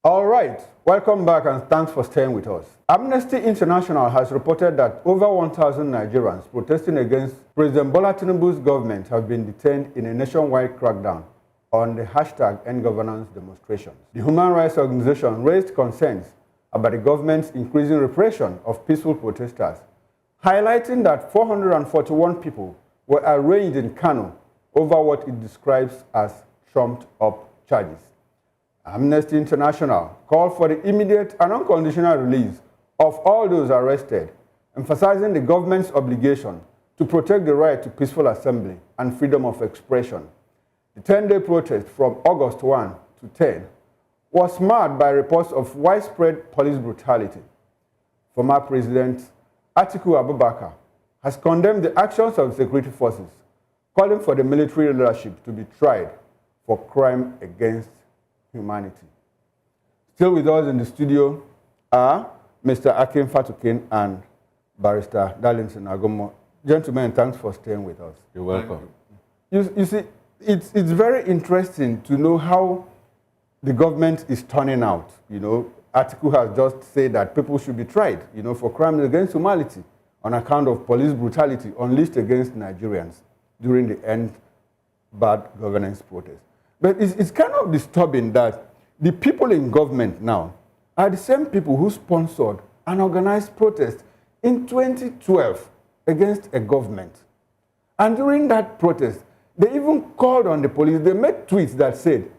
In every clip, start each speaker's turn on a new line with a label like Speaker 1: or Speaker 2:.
Speaker 1: All right, welcome back and thanks for staying with us. Amnesty International has reported that over 1,000 Nigerians protesting against President Bola Tinubu's government have been detained in a nationwide crackdown on the hashtag End Governance demonstrations. The human rights organization raised concerns about the government's increasing repression of peaceful protesters, highlighting that 441 people were arraigned in Kano over what it describes as trumped-up charges. Amnesty International called for the immediate and unconditional release of all those arrested, emphasizing the government's obligation to protect the right to peaceful assembly and freedom of expression. The 10-day protest from August 1 to 10 was marred by reports of widespread police brutality. Former President Atiku Abubakar has condemned the actions of the security forces, calling for the military leadership to be tried for crime against humanity. Still with us in the studio are Mr. Akin Fatukin and Barrister Darlington Agomo. Gentlemen, thanks for staying with us.
Speaker 2: You're welcome.
Speaker 1: You see, it's very interesting to know how the government is turning out. You know, Atiku has just said that people should be tried, you know, for crimes against humanity on account of police brutality unleashed against Nigerians during the End Bad Governance protest. But it's kind of disturbing that the people in government now are the same people who sponsored an organized protest in 2012 against a government. And during that protest, they even called on the police. They made tweets that said,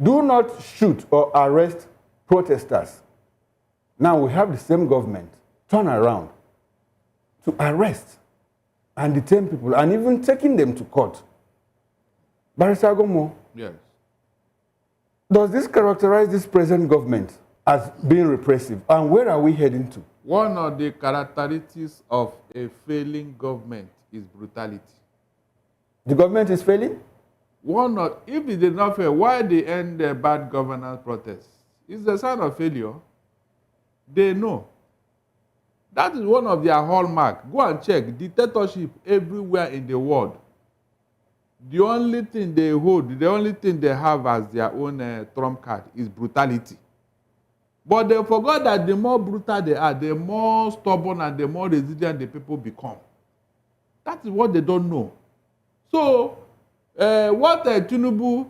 Speaker 1: "Do not shoot or arrest protesters." Now we have the same government turn around to arrest and detain people and even taking them to court. Barrister Agomo,
Speaker 2: Yes.
Speaker 1: does this characterize this present government as being repressive? And where are we heading to?
Speaker 2: One of the characteristics of a failing government is brutality.
Speaker 1: The government is failing?
Speaker 2: If it did not fail, why they end the bad governance protest? It's a sign of failure. They know. That is one of their hallmark. Go and check. Dictatorship everywhere in the world. The only thing they hold, the only thing they have as their own trump card is brutality. But they forgot that the more brutal they are, the more stubborn and the more resilient the people become. That is what they don't know. So, what Tinubu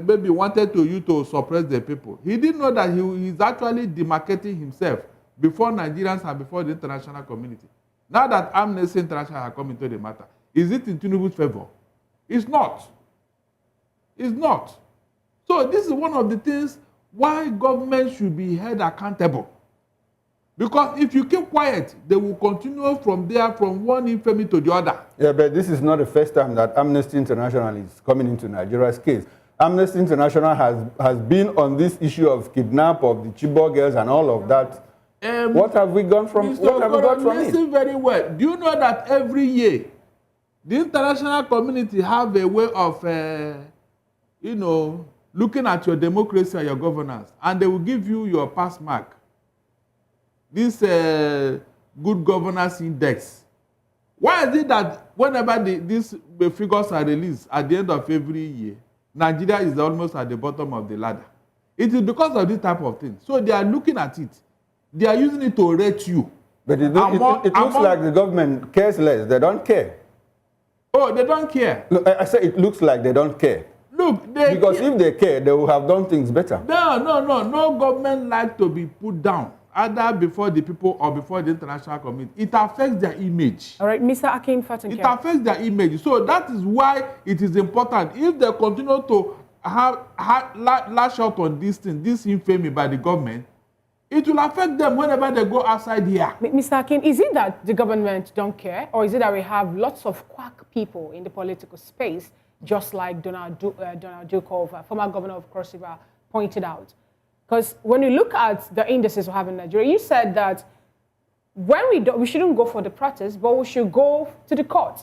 Speaker 2: maybe wanted you to suppress the people, he didn't know that he's actually demarcating himself before Nigerians and before the international community. Now that Amnesty International has come into the matter, is it in Tinubu's favor? It's not. It's not. So this is one of the things why government should be held accountable. Because if you keep quiet, they will continue from there, from one infamy to the other.
Speaker 1: Yeah, but this is not the first time that Amnesty International is coming into Nigeria's case. Amnesty International has been on this issue of kidnap of the Chibok girls and all of that. What have we gone from? What have we got from it?
Speaker 2: Listen very well. Do you know that every year the international community have a way of, looking at your democracy and your governance, and they will give you your pass mark. This good governance index. Why is it that whenever these figures are released at the end of every year, Nigeria is almost at the bottom of the ladder? It is because of this type of thing. So they are looking at it. They are using it to rate you.
Speaker 1: But it looks like the government cares less. They don't care.
Speaker 2: Oh, they don't care.
Speaker 1: Look, I say it looks like they don't care.
Speaker 2: Look,
Speaker 1: because if they care, they would have done things better.
Speaker 2: No government like to be put down, either before the people or before the international community. It affects their image.
Speaker 3: All right, Mr. Akin Fatukin.
Speaker 2: It affects their image. So that is why it is important. If they continue to lash out on this thing, this infamy by the government, it will affect them whenever they go outside here.
Speaker 3: Mr. Akin, is it that the government don't care, or is it that we have lots of quack people in the political space, just like Donald Duke, former governor of Cross River, pointed out? Because when you look at the indices we have in Nigeria, you said that when we shouldn't go for the protest, but we should go to the court.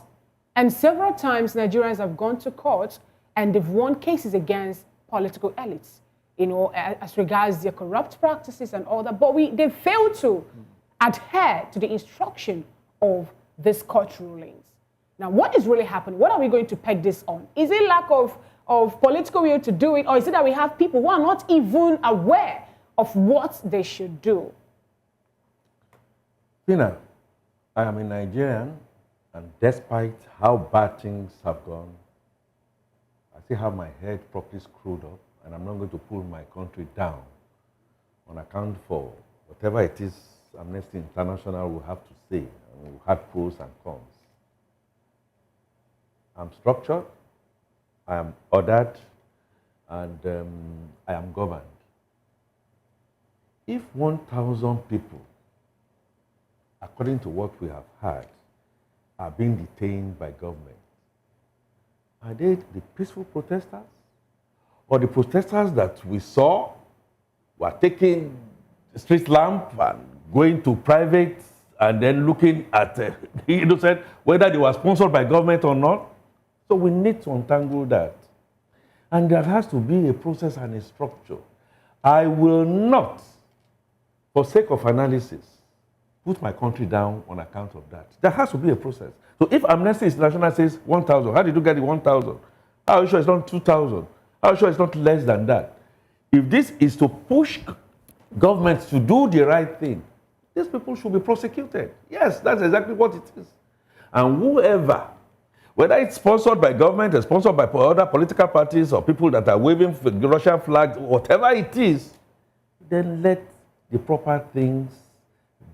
Speaker 3: And several times Nigerians have gone to court and they've won cases against political elites, as regards their corrupt practices and all that, but they fail to adhere to the instruction of these court rulings. Now, what is really happening? What are we going to peg this on? Is it lack of political will to do it, or is it that we have people who are not even aware of what they should do?
Speaker 4: Fina, I am a Nigerian, and despite how bad things have gone, I still have my head properly screwed up, and I'm not going to pull my country down on account for whatever it is Amnesty International will have to say, and will have pros and cons. I'm structured, I am ordered, and I am governed. If 1,000 people, according to what we have heard, are being detained by government, are they the peaceful protesters? Or the protesters that we saw were taking street lamp and going to private and then looking at, said whether they were sponsored by government or not? So we need to untangle that. And there has to be a process and a structure. I will not, for sake of analysis, put my country down on account of that. There has to be a process. So if Amnesty International says 1,000, how did you get the 1,000? How are you sure it's not 2,000? How are you sure it's not less than that? If this is to push governments to do the right thing, these people should be prosecuted. Yes, that's exactly what it is. And whoever, whether it's sponsored by government or sponsored by other political parties or people that are waving the Russian flag, whatever it is, then let the proper things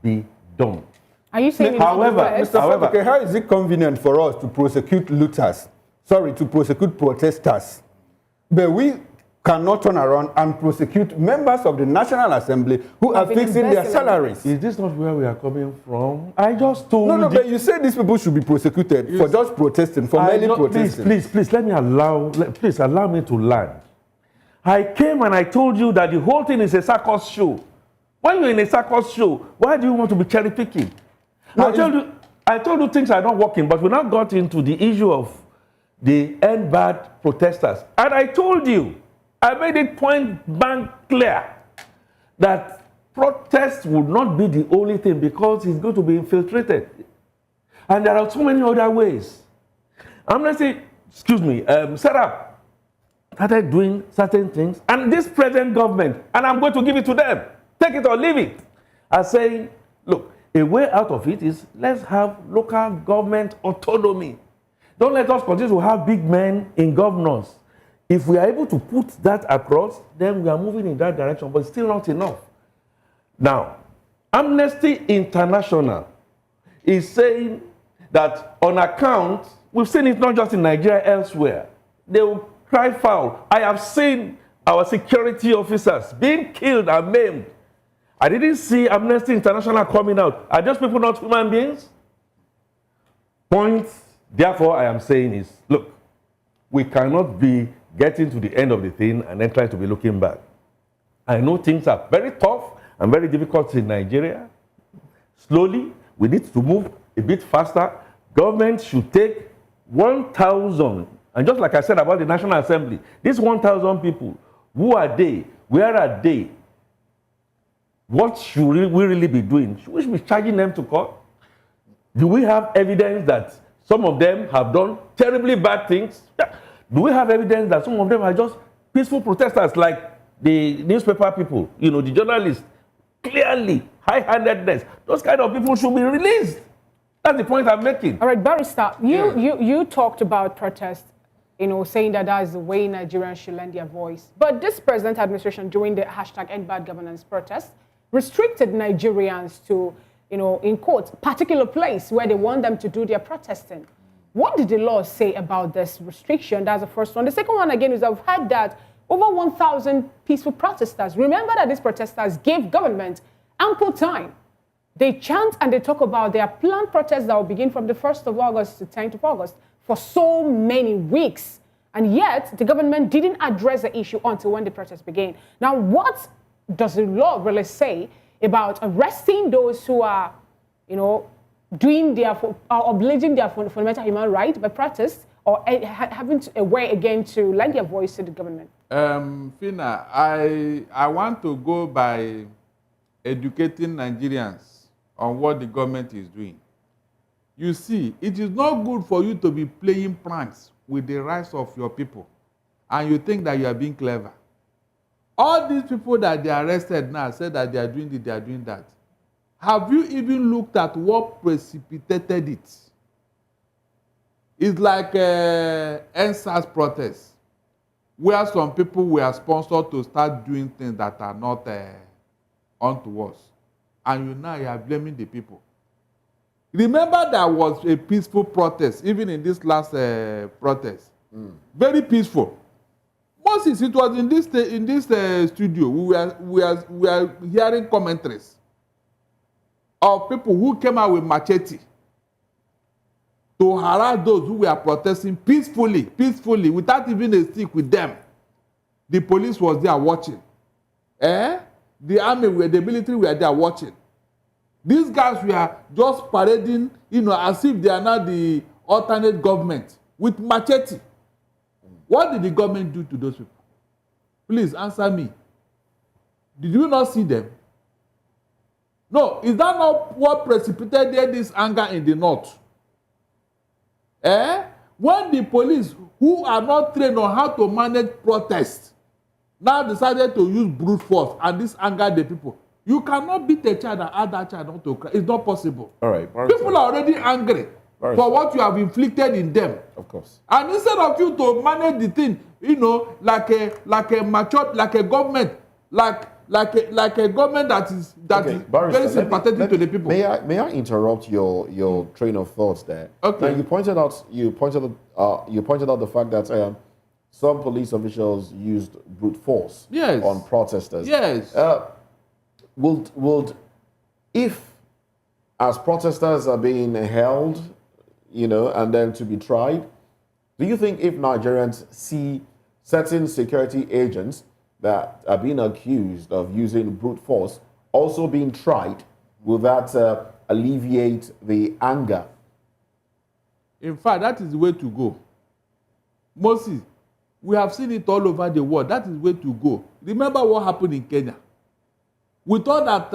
Speaker 4: be done.
Speaker 3: Are you saying,
Speaker 4: however,
Speaker 1: Mr. how is it convenient for us to prosecute looters? Sorry, to prosecute protesters, but we cannot turn around and prosecute members of the National Assembly who are fixing their salaries?
Speaker 4: Is this not where we are coming from? I just told you.
Speaker 1: No, but you said these people should be prosecuted for just protesting, for merely protesting.
Speaker 4: Please, please allow me to land. I came and I told you that the whole thing is a circus show. When you're in a circus show, why do you want to be cherry picking? No, I told you things are not working, but we now got into the issue of the end bad protesters. And I told you, I made it point blank clear that protest would not be the only thing because it's going to be infiltrated. And there are so many other ways. Amnesty, set up, started doing certain things, and this present government, and I'm going to give it to them, take it or leave it, are saying, look, a way out of it is let's have local government autonomy. Don't let us continue to have big men in governors. If we are able to put that across, then we are moving in that direction, but it's still not enough. Now, Amnesty International is saying that on account, we've seen it not just in Nigeria, elsewhere, they will cry foul. I have seen our security officers being killed and maimed. I didn't see Amnesty International coming out. Are those people not human beings? Point, therefore, I am saying is, look, we cannot be getting to the end of the thing and then trying to be looking back. I know things are very tough and very difficult in Nigeria. Slowly, we need to move a bit faster. Government should take 1,000, and just like I said about the National Assembly, these 1,000 people, who are they? Where are they? What should we really be doing? Should we be charging them to court? Do we have evidence that some of them have done terribly bad things? Do we have evidence that some of them are just peaceful protesters like the newspaper people, the journalists? Clearly, high-handedness. Those kind of people should be released. That's the point I'm making.
Speaker 3: All right, Barrister, you talked about protests, saying that is the way Nigerians should lend their voice. But this present administration, during the hashtag #EndBadGovernance protest, restricted Nigerians to, in quotes, particular place where they want them to do their protesting. What did the law say about this restriction? That's the first one. The second one, again, is I've heard that over 1,000 peaceful protesters, remember that these protesters gave government ample time. They chant and they talk about their planned protests that will begin from the 1st of August to 10th of August for so many weeks. And yet, the government didn't address the issue until when the protests began. Now, what does the law really say about arresting those who are, doing obliging their fundamental human right by protest or having a way again to lend their voice to the government?
Speaker 2: Fina, I want to go by educating Nigerians on what the government is doing. You see, it is not good for you to be playing pranks with the rights of your people and you think that you are being clever. All these people that they arrested now said that they are doing this, they are doing that. Have you even looked at what precipitated it? It's like NSAS protest, where some people were sponsored to start doing things that are not unto us. And you are blaming the people. Remember there was a peaceful protest, even in this last protest. Very peaceful. Moses, it was in this studio, we are hearing commentaries of people who came out with machete to harass those who were protesting peacefully, without even a stick with them. The police was there watching. The army, the military were there watching. These guys were just parading, as if they are now the alternate government with machete. What did the government do to those people? Please answer me. Did you not see them? No, is that not what precipitated this anger in the north? When the police, who are not trained on how to manage protests, now decided to use brute force and this angered the people. You cannot beat a child and ask that child not to cry. It's not possible.
Speaker 4: All right.
Speaker 2: People are already angry for what you have inflicted in them.
Speaker 4: Of course.
Speaker 2: And instead of you to manage the thing, like a mature, like a government, like a government that is
Speaker 4: Barrister,
Speaker 2: very sympathetic to the people.
Speaker 5: May I interrupt your train of thoughts there?
Speaker 2: Okay.
Speaker 5: Now you pointed out the fact that some police officials used brute force on protesters.
Speaker 2: Yes.
Speaker 5: Would if as protesters are being held, and then to be tried, do you think if Nigerians see certain security agents that are being accused of using brute force also being tried, will that alleviate the anger?
Speaker 2: In fact, that is the way to go. Moses, we have seen it all over the world. That is the way to go. Remember what happened in Kenya? We thought that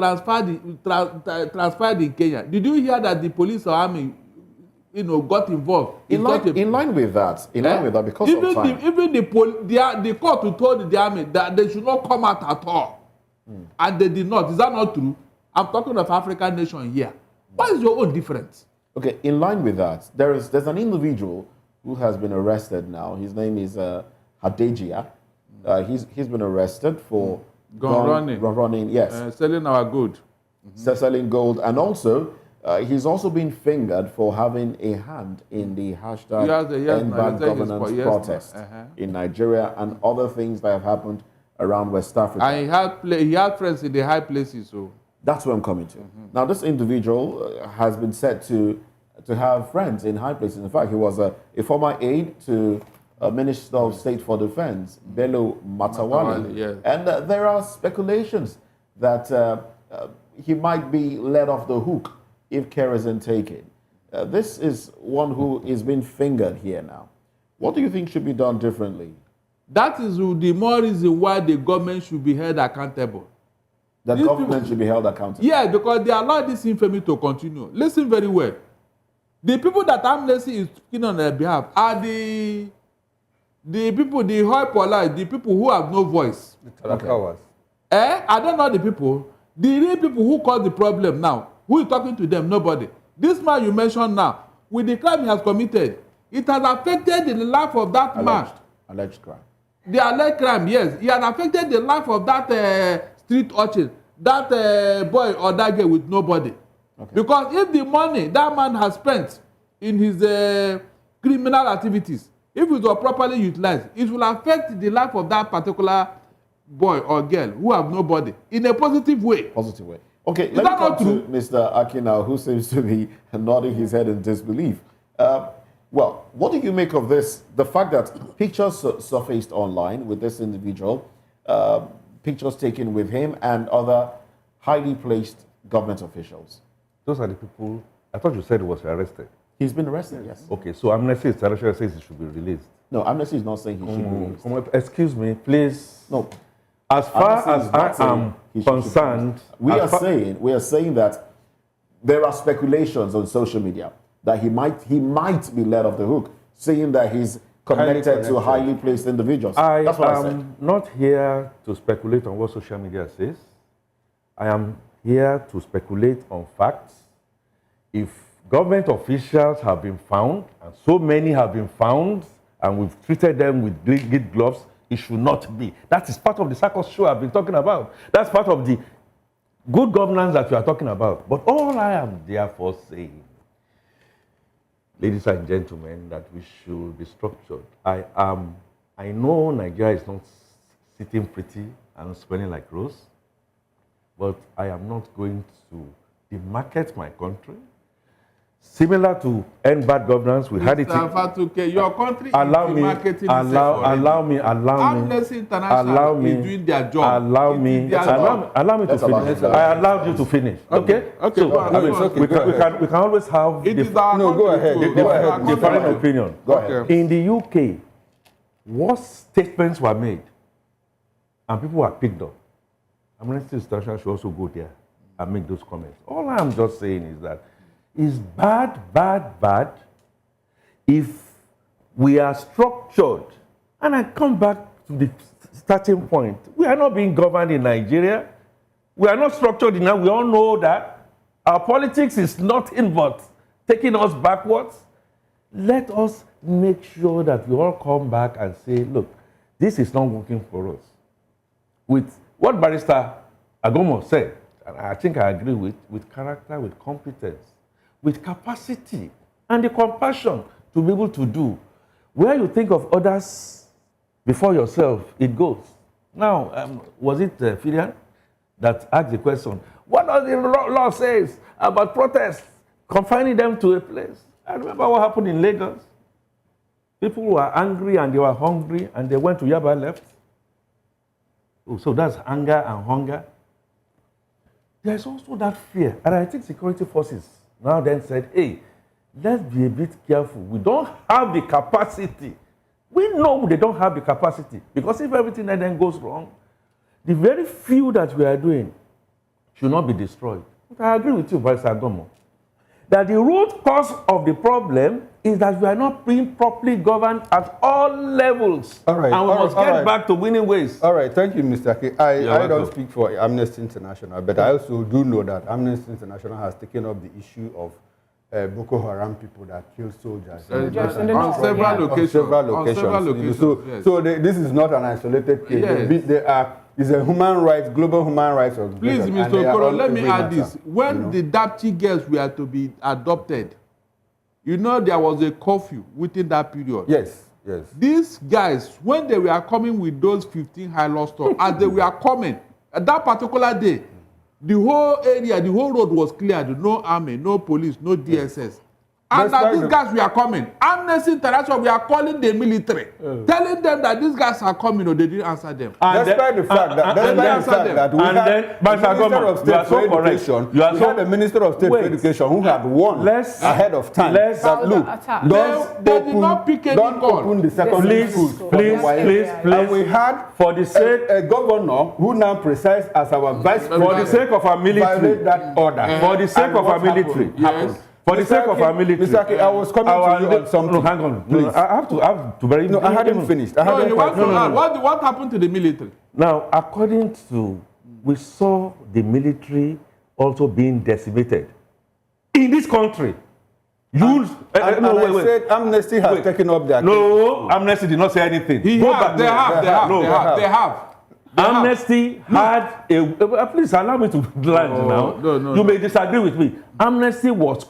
Speaker 2: transferred in Kenya. Did you hear that the police or army, got involved?
Speaker 5: In line with that, because
Speaker 2: even
Speaker 5: of time.
Speaker 2: Even the court told the army that they should not come out at all. And they did not. Is that not true? I'm talking of African nation here. What is your own difference?
Speaker 5: Okay, in line with that, there's an individual who has been arrested now. His name is Hadejia. He's been arrested for running, yes.
Speaker 2: Selling our good.
Speaker 5: Selling gold. And also, he's also been fingered for having a hand in the hashtag End Bad Governance protest in Nigeria and other things that have happened around West Africa.
Speaker 2: And he had friends in the high places. So
Speaker 5: that's where I'm coming to. Now, this individual has been said to have friends in high places. In fact, he was a former aide to Minister of State for Defense, Bello Matawalle.
Speaker 2: Yes.
Speaker 5: And there are speculations that he might be let off the hook if care isn't taken. This is one who is being fingered here now. What do you think should be done differently?
Speaker 2: That is the more reason why the government should be held accountable.
Speaker 5: The government should be held accountable?
Speaker 2: Yeah, because they allow this infamy to continue. Listen very well. The people that Amnesty is speaking on their behalf are the people, the high polite, the people who have no voice. I don't know the people. The real people who cause the problem now, who is talking to them? Nobody. This man you mentioned now, with the crime he has committed, it has affected the life of that man.
Speaker 5: Alleged crime.
Speaker 2: The alleged crime, yes. It has affected the life of that street urchin, that boy or that girl with nobody. Okay. Because if the money that man has spent in his criminal activities, if it was properly utilized, it will affect the life of that particular boy or girl who have nobody in a positive way.
Speaker 5: Positive way. Okay, let me come to Mr. Akina, who seems to be nodding his head in disbelief. Well, what do you make of this? The fact that pictures surfaced online with this individual, pictures taken with him and other highly placed government officials.
Speaker 4: Those are the people. I thought you said he was arrested.
Speaker 5: He's been arrested, yes.
Speaker 4: Okay, so Amnesty International says he should be released.
Speaker 5: No, Amnesty is not saying he should be released.
Speaker 4: Excuse me, please.
Speaker 5: No.
Speaker 4: As far as I am concerned,
Speaker 5: we are saying that there are speculations on social media that he might be let off the hook, saying that his connected to highly placed individuals. That's what I said.
Speaker 4: am not here to speculate on what social media says. I am here to speculate on facts. If government officials have been found, and so many have been found, and we've treated them with kid gloves, it should not be. That is part of the circus show I've been talking about. That's part of the good governance that we are talking about. But all I am therefore saying, ladies and gentlemen, that we should be structured. I know Nigeria is not sitting pretty and smelling like rose, but I am not going to demarket my country. Similar to end bad governance, we had it.
Speaker 2: Fatuke, your country
Speaker 4: allow
Speaker 2: is
Speaker 4: me,
Speaker 2: marketing
Speaker 4: allow me.
Speaker 2: Amnesty International is doing their job.
Speaker 4: Allow me to finish. I allowed you to finish. Okay.
Speaker 2: Okay.
Speaker 4: So, we can always have
Speaker 1: go ahead.
Speaker 4: different opinion.
Speaker 5: Go ahead.
Speaker 4: In the UK, what statements were made and people were picked up, Amnesty International should also go there and make those comments. All I'm just saying is that it's bad if we are structured. And I come back to the starting point. We are not being governed in Nigeria. We are not structured enough. We all know that. Our politics is nothing but taking us backwards. Let us make sure that we all come back and say, look, this is not working for us. With what Barrister Agomo said, and I think I agree with character, with competence, with capacity, and the compassion to be able to do. Where you think of others before yourself, it goes. Now, was it Filian that asked the question, what does the law say about protests, confining them to a place? I remember what happened in Lagos. People were angry and they were hungry and they went to Yaba left. Oh, so that's anger and hunger. There's also that fear. And I think security forces now then said, hey, let's be a bit careful. We don't have the capacity. We know they don't have the capacity. Because if everything then goes wrong, the very few that we are doing should not be destroyed. But I agree with you, Vice Agomo, that the root cause of the problem is that we are not being properly governed at all levels.
Speaker 1: All right.
Speaker 4: And we must get back to winning ways.
Speaker 1: All right, thank you, Mr. K. I don't speak for Amnesty International, but I also do know that Amnesty International has taken up the issue of Boko Haram people that kill soldiers.
Speaker 2: On several locations.
Speaker 1: So this is not an isolated case.
Speaker 2: Yes.
Speaker 1: It's a global human rights organization.
Speaker 2: Please, Mr. Okoro, let me add this. When the Dapchi girls were to be adopted, you know there was a curfew within that period.
Speaker 1: Yes.
Speaker 2: These guys, when they were coming with those 15 high-law stores, as they were coming, at that particular day, the whole area, the whole road was cleared. No army, no police, no DSS. And as these guys were coming, Amnesty International, we are calling the military, telling them that these guys are coming, or they didn't answer them.
Speaker 1: Despite the fact that we had the Minister of State for Education who had warned ahead of time that, look,
Speaker 2: they did not pick any
Speaker 1: don't open the secondary schools.
Speaker 4: Please.
Speaker 1: And we had
Speaker 4: for the sake
Speaker 1: a governor who now presides as our vice president.
Speaker 4: For the sake of our military.
Speaker 1: That order.
Speaker 4: For the sake of our military. For the sake of our military.
Speaker 1: Mr. K, I was coming to you on something.
Speaker 4: No, hang on. Please. I have to very...
Speaker 1: No, I hadn't finished.
Speaker 2: What happened to the military?
Speaker 4: Now, according to... We saw the military also being decimated. In this country. I
Speaker 1: said Amnesty has taken up their case.
Speaker 4: No, Amnesty did not say anything.
Speaker 2: They have.
Speaker 4: Amnesty had a... Please allow me to land now.
Speaker 2: No.
Speaker 4: You may disagree with me. Amnesty was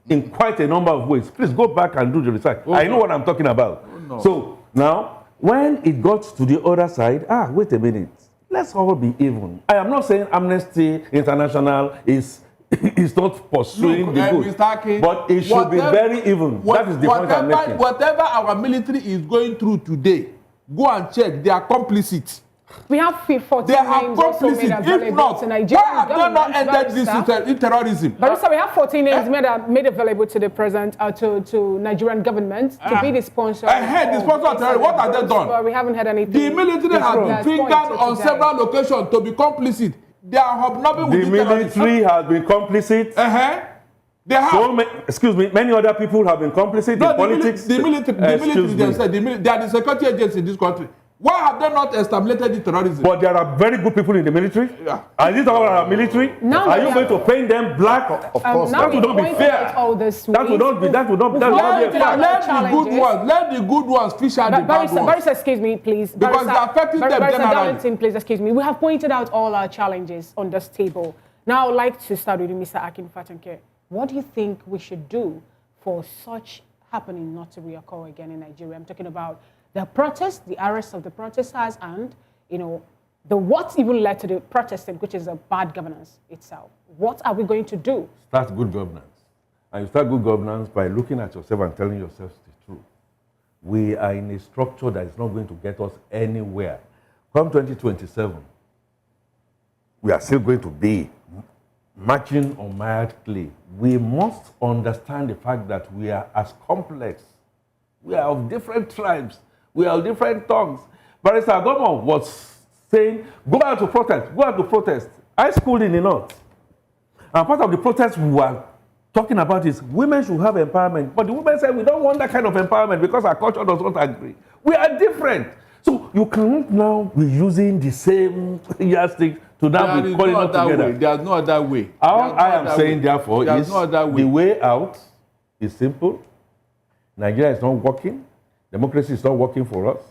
Speaker 4: in quite a number of ways. Please go back and do the research. I know what I'm talking about. So now, when it got to the other side, wait a minute. Let's all be even. I am not saying Amnesty International is not pursuing the good, but it should be very even. That is the point I'm making.
Speaker 2: Whatever our military is going through today, go and check. They are complicit.
Speaker 3: We have 14
Speaker 2: they are
Speaker 3: names also made available
Speaker 2: if not,
Speaker 3: to Nigerian
Speaker 2: why have they not ended this terrorism?
Speaker 3: But also we have 14 names made available to the president, to Nigerian government to be the sponsor.
Speaker 2: The sponsor of terrorism. What have they done?
Speaker 3: But we haven't had anything.
Speaker 2: The military has been fingered on several locations to be complicit. They are hobnobbing with
Speaker 4: the military has been complicit.
Speaker 2: They have.
Speaker 4: Excuse me, many other people have been complicit in politics.
Speaker 2: The military themselves, they are the security agents in this country. Why have they not established the terrorism?
Speaker 4: But there are very good people in the military.
Speaker 2: Yeah.
Speaker 4: Are these all our military?
Speaker 3: Now
Speaker 4: are you going to paint them black?
Speaker 5: Of course,
Speaker 3: now
Speaker 4: that would not be fair. That would not be a fact.
Speaker 2: Let the good ones fish out the bad ones.
Speaker 3: Barrister, excuse me, please.
Speaker 2: Because they're affecting them generally.
Speaker 3: Darlington, please, excuse me. We have pointed out all our challenges on this table. Now, I'd like to start with Mr. Akin Fatunke. What do you think we should do for such happening not to reoccur again in Nigeria? I'm talking about the protests, the arrest of the protesters, and, you know, what even led to the protesting, which is a bad governance itself. What are we going to do?
Speaker 4: Start good governance. And you start good governance by looking at yourself and telling yourself the truth. We are in a structure that is not going to get us anywhere. Come 2027, we are still going to be marching on mired clay. We must understand the fact that we are as complex. We are of different tribes. We are of different tongues. Barrister Agomo was saying, go out to protest, go out to protest. I schooled in the north. And part of the protest we were talking about is women should have empowerment. But the women said, we don't want that kind of empowerment because our culture does not agree. We are different. So you cannot now be using the same yardstick to now be calling us together.
Speaker 2: There's no other way.
Speaker 4: All I am saying, therefore, is the way out is simple. Nigeria is not working. Democracy is not working for us.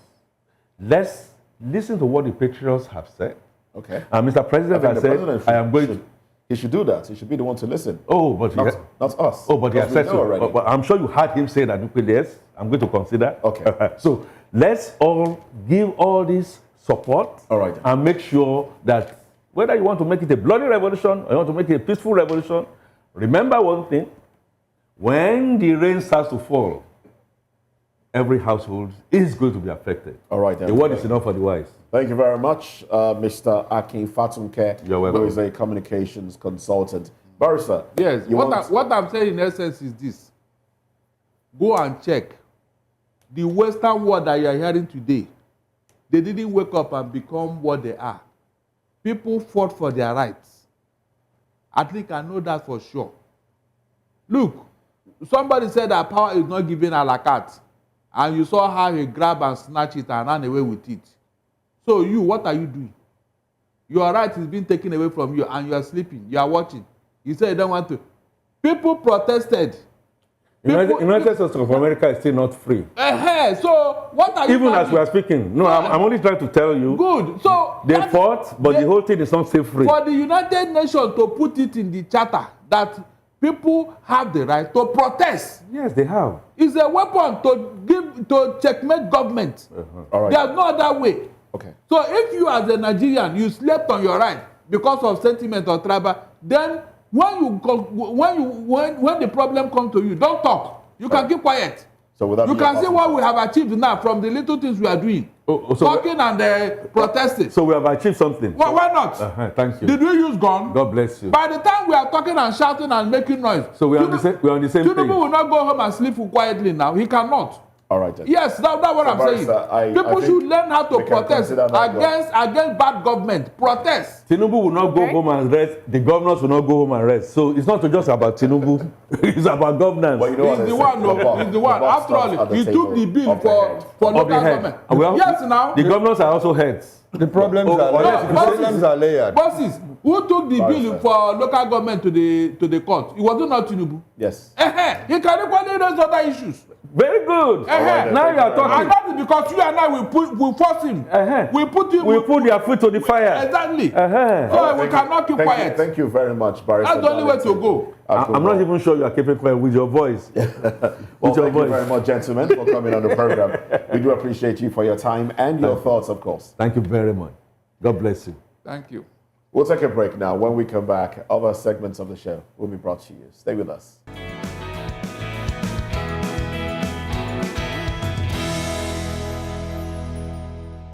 Speaker 4: Let's listen to what the patriots have said.
Speaker 5: Okay.
Speaker 4: And Mr. President has said, I am going to...
Speaker 5: He should do that. He should be the one to listen.
Speaker 4: Oh, but
Speaker 5: not us.
Speaker 4: Oh, but he has said so. But I'm sure you heard him say that. Yes, I'm going to consider.
Speaker 5: Okay.
Speaker 4: So let's all give all this support.
Speaker 5: All right.
Speaker 4: And make sure that whether you want to make it a bloody revolution or you want to make it a peaceful revolution, remember one thing. When the rain starts to fall, every household is going to be affected.
Speaker 5: All right.
Speaker 4: The word is enough for the wise.
Speaker 5: Thank you very much, Mr. Akin Fatunke,
Speaker 4: You're welcome.
Speaker 5: who is a communications consultant. Barrister.
Speaker 2: Yes. What I'm saying in essence is this. Go and check. The Western world that you are hearing today, they didn't wake up and become what they are. People fought for their rights. I think I know that for sure. Look, somebody said that power is not given a la carte. And you saw how he grabbed and snatched it and ran away with it. So you, what are you doing? Your right is being taken away from you and you are sleeping. You are watching. You say you don't want to. People protested.
Speaker 4: United States of America is still not free.
Speaker 2: So what are you
Speaker 4: Even as we are speaking. No, I'm only trying to tell you.
Speaker 2: Good. So
Speaker 4: they fought, but the whole thing is not still free.
Speaker 2: For the United Nations to put it in the charter that people have the right to protest.
Speaker 4: Yes, they have.
Speaker 2: It's a weapon to checkmate government.
Speaker 5: All right.
Speaker 2: There's no other way.
Speaker 5: Okay.
Speaker 2: So if you as a Nigerian, you slept on your right because of sentiment or tribal, then when the problem comes to you, don't talk. You can keep quiet.
Speaker 5: So without
Speaker 2: you can see what we have achieved now from the little things we are doing. Talking and protesting.
Speaker 4: So we have achieved something.
Speaker 2: Well, why not?
Speaker 4: Thank you.
Speaker 2: Did we use gun?
Speaker 4: God bless you.
Speaker 2: By the time we are talking and shouting and making noise,
Speaker 4: so we are on the same page.
Speaker 2: Tinubu will not go home and sleep quietly now. He cannot.
Speaker 5: All right. Then.
Speaker 2: Yes, that's what I'm saying. People should learn how to protest against bad government. Protest.
Speaker 4: Tinubu will not go home and rest. The governors will not go home and rest. So it's not just about Tinubu. It's about governance.
Speaker 5: Well, you know
Speaker 2: he's the one. He's the one. After all, he took the bill for local government. Yes, now.
Speaker 4: The governors are also heads.
Speaker 1: The problems are layered.
Speaker 2: Bosses, who took the bill for local government to the court? It was not Tinubu.
Speaker 5: Yes.
Speaker 2: He can equally raise other issues.
Speaker 4: Very good. Now you are talking.
Speaker 2: And that is because you and I will force him. We put
Speaker 4: their foot to the fire.
Speaker 2: Exactly. So we cannot keep quiet.
Speaker 5: Thank you very much, Barrister.
Speaker 2: That's the only way to go.
Speaker 4: I'm not even sure you are keeping quiet with your voice.
Speaker 5: Well, thank you very much, gentlemen, for coming on the program. We do appreciate you for your time and your thoughts, of course.
Speaker 4: Thank you very much. God bless you.
Speaker 2: Thank you.
Speaker 5: We'll take a break now. When we come back, other segments of the show will be brought to you. Stay with us.